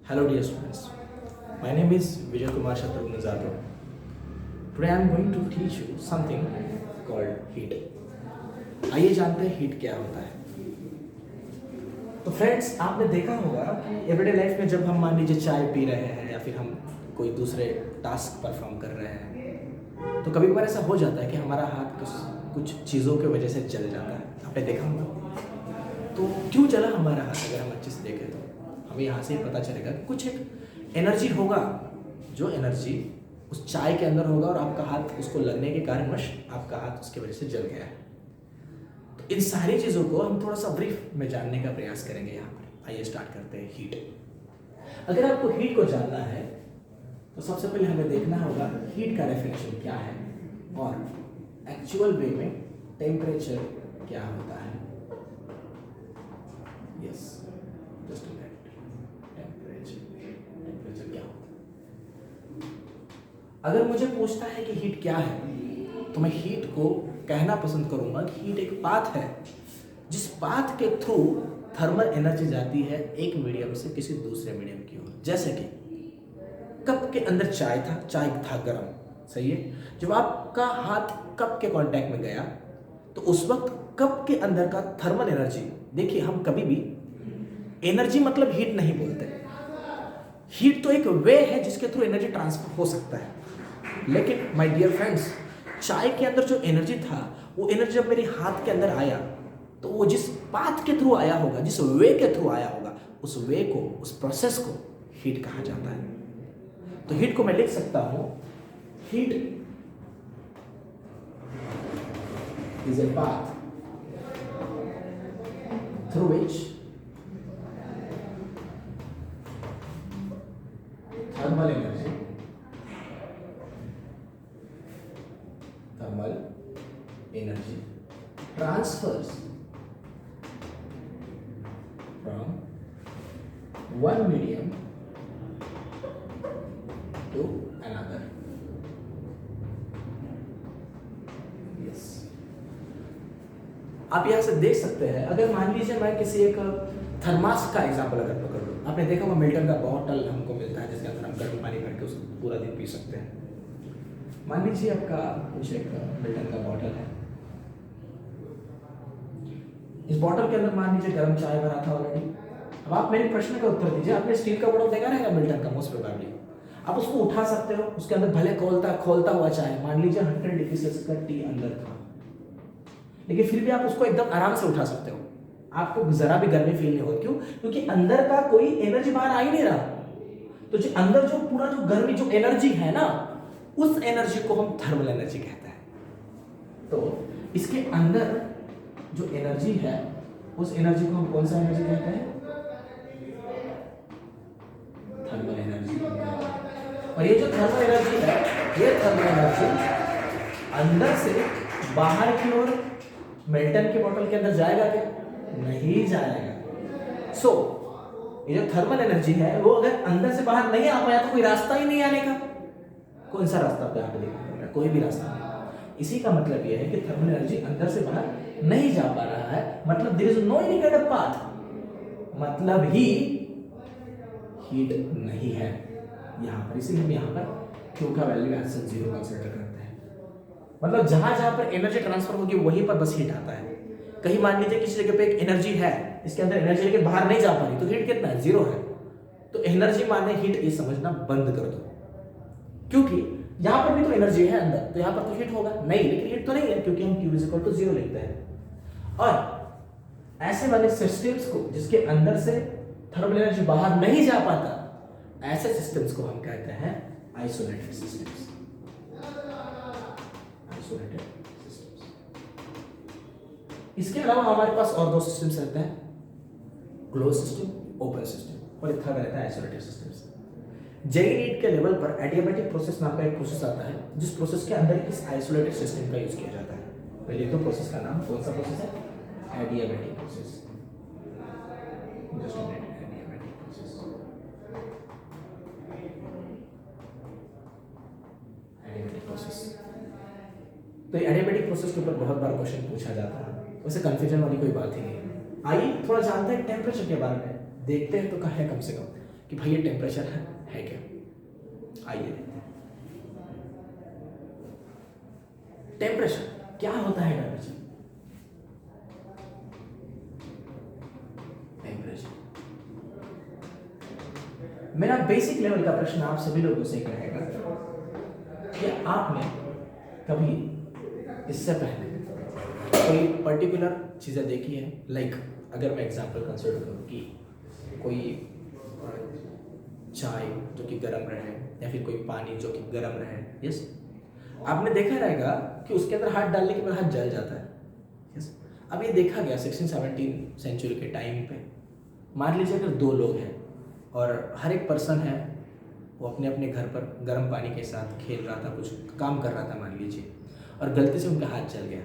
Hello dear students, my name is Vijay Kumar Shatrughan Jadhav. Today I am going to teach you something called heat. आइए जानते हैं heat क्या होता है। तो फ्रेंड्स, आपने देखा होगा कि एवरीडे लाइफ में जब हम मान लीजिए चाय पी रहे हैं या फिर हम कोई दूसरे टास्क परफॉर्म कर रहे हैं तो कभी कभार ऐसा हो जाता है कि हमारा हाथ कुछ चीज़ों की वजह से जल जाता है। आपने देखा होगा। तो क्यों जला हमारा हाथ, अगर हम अच्छे से देखें तो हमें यहाँ से पता चलेगा कि कुछ एक एनर्जी होगा, जो एनर्जी उस चाय के अंदर होगा और आपका हाथ उसको लगने के कारणवश आपका हाथ उसकी वजह से जल गया है। तो इन सारी चीज़ों को हम थोड़ा सा ब्रीफ में जानने का प्रयास करेंगे यहाँ पर। आइए स्टार्ट करते हैं हीट। अगर आपको हीट को जानना है तो सबसे पहले हमें देखना होगा हीट का डेफिनेशन क्या है और एक्चुअल वे में टेम्परेचर क्या होता है। यस, जस्ट दैट, टेम्परेचर क्या होता है। अगर मुझे पूछता है कि हीट क्या है तो मैं हीट को कहना पसंद करूंगा कि हीट एक पाथ है जिस पाथ के थ्रू थर्मल एनर्जी जाती है एक मीडियम से किसी दूसरे मीडियम की ओर। जैसे कि कप के अंदर चाय था गर्म, सही है। जब आपका हाथ कप के कांटेक्ट में गया तो उस वक्त कप के अंदर का थर्मल एनर्जी, देखिए हम कभी भी एनर्जी मतलब हीट नहीं बोलते। हीट तो एक वे है जिसके थ्रू एनर्जी ट्रांसफर हो सकता है, लेकिन माय डियर फ्रेंड्स, चाय के अंदर जो एनर्जी था वो एनर्जी जब मेरे हाथ के अंदर आया तो वो जिस पाथ के थ्रू आया होगा, जिस वे के थ्रू आया होगा, उस वे को, उस प्रोसेस को हीट कहा जाता है। तो हीट को मैं लिख सकता हूं, heat is a path through which thermal energy transfers from one medium to another. Yes. आप यहां से देख सकते हैं। अगर मान लीजिए मैं किसी एक थर्मास का एग्जांपल अगर पकड़ लूं, आपने देखा होगा मिल्टन का बॉटल हमको मिलता है जिसके अंदर हम गर्म पानी भर के उसको पूरा दिन पी सकते हैं। मान लीजिए आपका कुछ एक मिल्टन का बॉटल है, इस बॉटल के अंदर मान लीजिए गर्म चाय भरा था ऑलरेडी। अब आप मेरे प्रश्न का उत्तर दीजिए। आपने स्टील का बॉटल देखा रहेगा मिल्टन का, मोस्ट प्रोबेबली आप उसको उठा सकते हो, उसके अंदर भले खोलता हुआ चाय, मान लीजिए 100 डिग्री सेल्सियस का टी अंदर था, लेकिन फिर भी आप उसको एकदम आराम से उठा सकते हो। आपको जरा भी गर्मी फील नहीं होगी। क्यों? क्योंकि अंदर का कोई एनर्जी बाहर आ ही नहीं रहा। तो जो अंदर जो पूरा जो गर्मी जो एनर्जी है ना, उस एनर्जी को हम थर्मल एनर्जी कहते हैं। तो इसके अंदर जो एनर्जी है उस एनर्जी को हम कौन सा एनर्जी कहते हैं? Thermal energy. और ये जो थर्मल एनर्जी है, ये थर्मल एनर्जी अंदर से बाहर की ओर मिल्टन के बॉटल के अंदर जाएगा क्या? नहीं जाएगा। सो ये जो थर्मल एनर्जी है वो अगर अंदर से बाहर नहीं आ पाया तो कोई रास्ता ही नहीं आने का। कौन सा रास्ता पे आप देखिए? कोई भी रास्ता नहीं। इसी का मतलब यह है कि थर्मल एनर्जी अंदर से बाहर नहीं जा पा रहा है, मतलब there is no indicator path, मतलब ही हीट नहीं है यहां पर। इसीलिए हम यहां पर Q का वैल्यू एज 0 कंसीडर करते हैं। मतलब जहां जहां पर एनर्जी ट्रांसफर होगी वहीं पर बस हीट आता है। कहीं मान लीजिए किसी जगह पे एक एनर्जी है, इसके अंदर एनर्जी लेके बाहर नहीं जा पा रही, तो हीट कितना है? 0 है। तो एनर्जी माने हीट, ये समझना बंद कर दो। क्योंकि यहां पर भी तो एनर्जी है अंदर, तो यहां पर तो हीट होगा नहीं, लेकिन हीट तो नहीं है क्योंकि हम Q = 0 लिखते हैं। और ऐसे वाले सिस्टम्स को जिसके अंदर से थर्मल एनर्जी बाहर नहीं जा पाता, ऐसे सिस्टम्स को हम कहते हैं आइसोलेटेड सिस्टम्स। Isolated systems. इसके अलावा हमारे पास और दो सिस्टम्स रहते हैं, क्लोज सिस्टम, ओपन सिस्टम, और एक थर्ड रहता है आइसोलेटेड सिस्टम्स। जेईई नीट के लेवल पर एडियाबैटिक प्रोसेस नाम का एक प्रोसेस आता है जिस प्रोसेस के अंदर इस आइसोलेटेड सिस्टम का यूज किया जाता है। पहले तो प्रोसेस का नाम कौन सा प्रोसेस है? Adiabatic process. Just a minute, adiabatic process. Adiabatic process. तो एडियाबैटिक प्रोसेस के ऊपर बहुत बार क्वेश्चन पूछा जाता है, वैसे कंफ्यूजन वाली कोई बात ही नहीं है। आइए थोड़ा जानते हैं टेम्परेचर के बारे में, देखते हैं तो कहा है कम से कम कि भाई ये टेम्परेचर है क्या। आइए देखते हैं टेम्परेचर क्या होता है। टेम्परेचर मेरा बेसिक लेवल का प्रश्न आप सभी लोगों से रहेगा कि आपने कभी इससे पहले कोई पर्टिकुलर चीज़ें देखी है। लाइक अगर मैं एग्जांपल कंसिडर करूँ कि कोई चाय जो कि गर्म रहे या फिर कोई पानी जो कि गर्म रहे, यस, आपने देखा रहेगा कि उसके अंदर हाथ डालने के बाद हाथ जल जाता है। यस, अब ये देखा गया 16-17 सेंचुरी के टाइम पे। मान लीजिए अगर दो लोग हैं और हर एक पर्सन है वो अपने अपने घर पर गर्म पानी के साथ खेल रहा था, कुछ काम कर रहा था मान लीजिए, और गलती से उनका हाथ जल गया,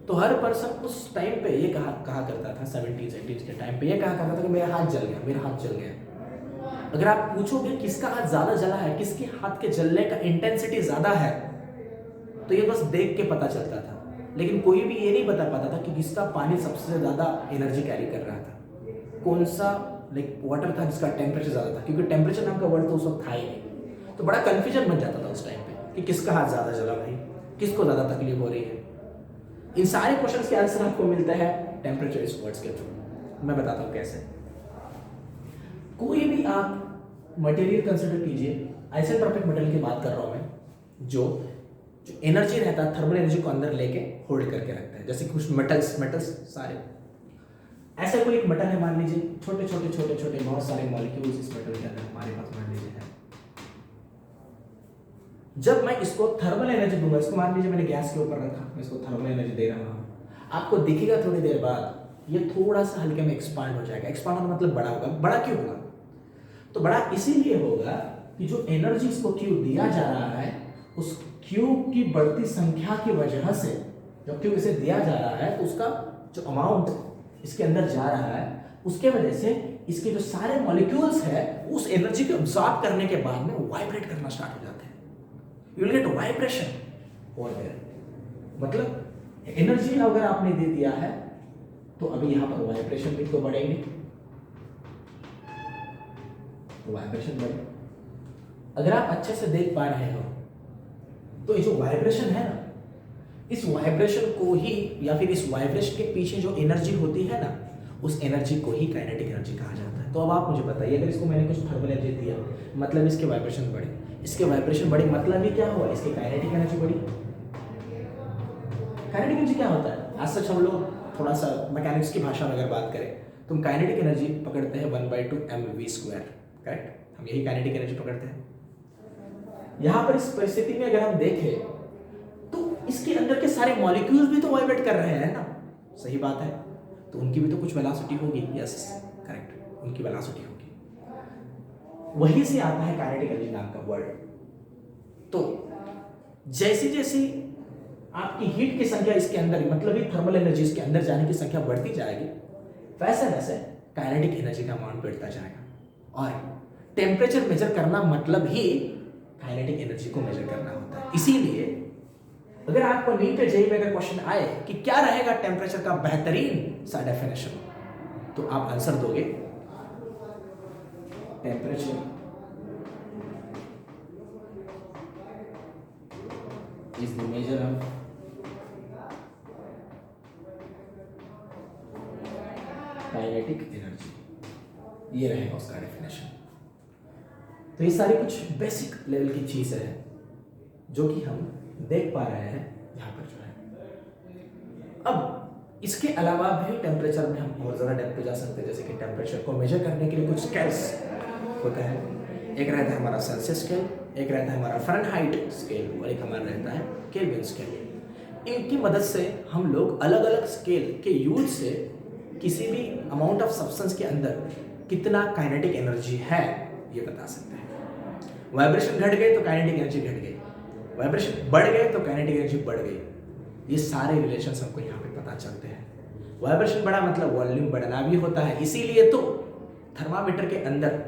तो हर पर्सन उस टाइम पे ये कहा करता था, 17-18 के टाइम पे ये कहा करता था कि मेरा हाथ जल गया, मेरा हाथ जल गया। अगर आप पूछोगे किसका हाथ ज़्यादा जला है, किसके हाथ के जलने का इंटेंसिटी ज़्यादा है, तो ये बस देख के पता चलता था। लेकिन कोई भी ये नहीं बता पाता था कि किसका पानी सबसे ज़्यादा एनर्जी कैरी कर रहा था, कौन सा लाइक वाटर था जिसका टेम्परेचर ज़्यादा था, क्योंकि टेम्परेचर नाम का वर्ड तो उस वक्त था ही नहीं। तो बड़ा कन्फ्यूजन बन जाता था उस टाइम पे कि किसका हाथ ज़्यादा जला भाई, किसको ज़्यादा तकलीफ हो रही है। इन सारे क्वेश्चंस के आंसर आपको मिलता है टेम्परेचर इस वर्ड्स के थ्रू। मैं बताता हूँ कैसे। कोई भी आप मटेरियल कंसिडर कीजिए, आइसोट्रोपिक मटेरियल की बात कर रहा हूँ मैं, जो एनर्जी रहता है, थर्मल एनर्जी को अंदर लेके होल्ड करके रखता है। जैसे कुछ मेटल्स सारे ऐसा कोई एक मेटल है, मान लीजिए छोटे छोटे बहुत सारे मॉलिक्यूल्स इस मेटल के अंदर हमारे पास मान लीजिए है। जब मैं इसको थर्मल एनर्जी दूंगा, इसको मान लीजिए मैंने गैस के ऊपर रखा, मैं इसको थर्मल एनर्जी दे रहा हूँ, आपको दिखेगा थोड़ी देर बाद ये थोड़ा सा हल्के में एक्सपांड हो जाएगा। एक्सपांड होना मतलब बड़ा होगा। बड़ा क्यों होगा? तो बड़ा इसीलिए होगा कि जो एनर्जी इसको क्यू दिया जा रहा है, उस क्यू की बढ़ती संख्या की वजह से, जब क्यू इसे दिया जा रहा है तो उसका जो अमाउंट इसके अंदर जा रहा है, उसके वजह से इसके जो सारे मॉलिक्यूल्स है उस एनर्जी को अब्सॉर्ब करने के बाद में वाइब्रेट करना स्टार्ट हो जाते हैं। You will get vibration over there. मतलब एनर्जी अगर आपने दे दिया है तो अभी यहां पर वाइब्रेशन भी तो बढ़ेंगे, तो वाइब्रेशन बढ़े। अगर आप अच्छे से देख पा रहे हो तो ये जो वाइब्रेशन है ना, इस वाइब्रेशन को ही या फिर इस वाइब्रेशन के पीछे जो एनर्जी होती है ना, उस एनर्जी को ही काइनेटिक एनर्जी कहा जाता है। तो अब आप मुझे बताइए, अगर इसको मैंने कुछ थर्मल एनर्जी दिया मतलब इसके वाइब्रेशन बढ़े, इसके वाइब्रेशन बढ़े मतलब ही क्या हुआ, इसकी काइनेटिक एनर्जी बढ़ी। काइनेटिक एनर्जी क्या होता है? आज सच हम लोग थोड़ा सा मैकेनिक्स की भाषा में अगर बात करें तो हम काइनेटिक एनर्जी पकड़ते हैं 1/2 mv², करेक्ट? हम यही काइनेटिक एनर्जी पकड़ते हैं। यहां पर इस परिस्थिति में अगर हम देखें तो इसके अंदर के सारे मॉलिक्यूल्स भी तो वाइब्रेट कर रहे हैं ना, सही बात है, तो उनकी भी तो कुछ वेलोसिटी होगी। यस करेक्ट, उनकी वेलोसिटी होगी। वहीं से आता है काइनेटिक एनर्जी नाम का वर्ड। तो जैसे जैसे आपकी हीट की संख्या इसके अंदर, मतलब ही थर्मल एनर्जी इसके अंदर जाने की संख्या बढ़ती जाएगी, वैसे वैसे काइनेटिक एनर्जी का अमाउंट बढ़ता जाएगा। और टेम्परेचर मेजर करना मतलब ही काइनेटिक एनर्जी को मेजर करना होता है। इसीलिए अगर आपको नीट पे जेईई में अगर क्वेश्चन आए कि क्या रहेगा टेम्परेचर का बेहतरीन सा डेफिनेशन, तो आप आंसर दोगे temperature is the measure of kinetic energy. ये रहेगा उसका डेफिनेशन। तो ये सारी कुछ बेसिक लेवल की चीजें हैं जो कि हम देख पा रहे हैं यहाँ पर जो है। अब इसके अलावा भी टेम्परेचर में हम बहुत ज़्यादा डेप्थ पे जा सकते हैं। जैसे कि टेम्परेचर को मेजर करने के लिए कुछ स्केल्स होता है। एक रहता है हमारा सेल्सियस स्केल, एक रहता है हमारा फ़ारेनहाइट स्केल, और एक हमारा रहता है केल्विन स्केल। इनकी मदद से हम लोग अलग अलग स्केल के यूज से किसी भी अमाउंट ऑफ सब्सटेंस के अंदर कितना काइनेटिक एनर्जी है ये बता सकते हैं। वाइब्रेशन घट गए तो काइनेटिक एनर्जी घट गई, वाइब्रेशन बढ़ गए तो काइनेटिक एनर्जी बढ़ गई। ये सारे रिलेशंस हमको यहाँ पे पता चलते हैं। वाइब्रेशन बढ़ा मतलब वॉल्यूम बढ़ना भी होता है। इसीलिए तो थर्मामीटर के अंदर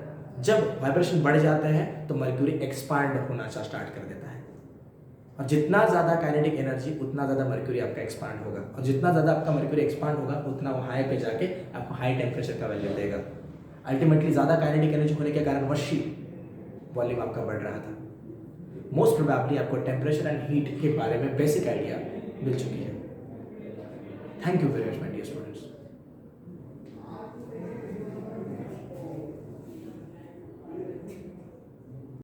जब वाइब्रेशन बढ़ जाते हैं तो मर्क्यूरी एक्सपांड होना स्टार्ट कर देता है, और जितना ज़्यादा काइनेटिक एनर्जी उतना ज़्यादा मर्क्यूरी आपका एक्सपांड होगा, और जितना ज़्यादा आपका मर्क्यूरी एक्सपांड होगा उतना वो हाई पे जाके आपको हाई टेम्परेचर का वैल्यू देगा। अल्टीमेटली ज़्यादा काइनेटिक एनर्जी होने के कारण वशी वॉल्यूम आपका बढ़ रहा था। मोस्ट प्रोबेबली आपको टेम्परेचर एंड हीट के बारे में बेसिक आइडिया मिल चुकी है। Thank you very much my dear students.